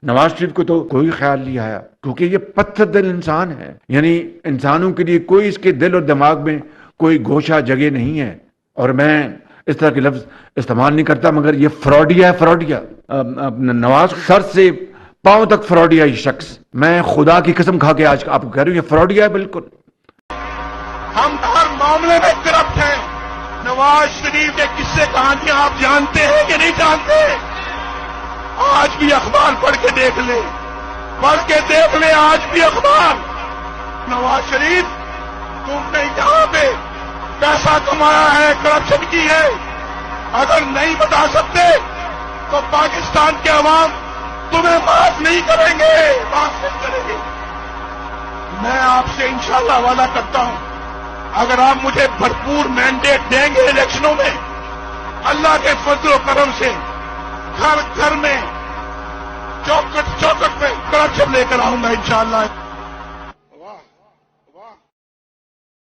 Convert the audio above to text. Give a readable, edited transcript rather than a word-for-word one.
نواز شریف کو تو کوئی خیال نہیں آیا کیونکہ یہ پتھر دل انسان ہے، یعنی انسانوں کے لیے کوئی اس کے دل اور دماغ میں کوئی گوشہ جگہ نہیں ہے، اور میں اس طرح کے لفظ استعمال نہیں کرتا، مگر یہ فراڈیا ہے، فراڈیا نواز سر سے پاؤں تک فراڈیا یہ شخص، میں خدا کی قسم کھا کے آج آپ کو کہہ رہا ہوں یہ فراڈیا ہے بالکل۔ ہم ہر معاملے میں کرپٹ ہیں۔ نواز شریف کے قصے کہانیاں آپ جانتے ہیں کہ نہیں جانتے؟ آج بھی اخبار پڑھ کے دیکھ لیں، پڑھ کے دیکھ لیں آج بھی اخبار۔ نواز شریف تم نے یہاں پہ پیسہ کمایا ہے، کرپشن کی ہے، اگر نہیں بتا سکتے تو پاکستان کے عوام تمہیں معاف نہیں کریں گے، معاف نہیں کریں گے۔ میں آپ سے انشاءاللہ وعدہ کرتا ہوں، اگر آپ مجھے بھرپور مینڈیٹ دیں گے الیکشنوں میں، اللہ کے فضل و کرم سے گھر گھر میں چوکٹ چوکٹ پہ کرپشن لے کر آؤں گا انشاءاللہ۔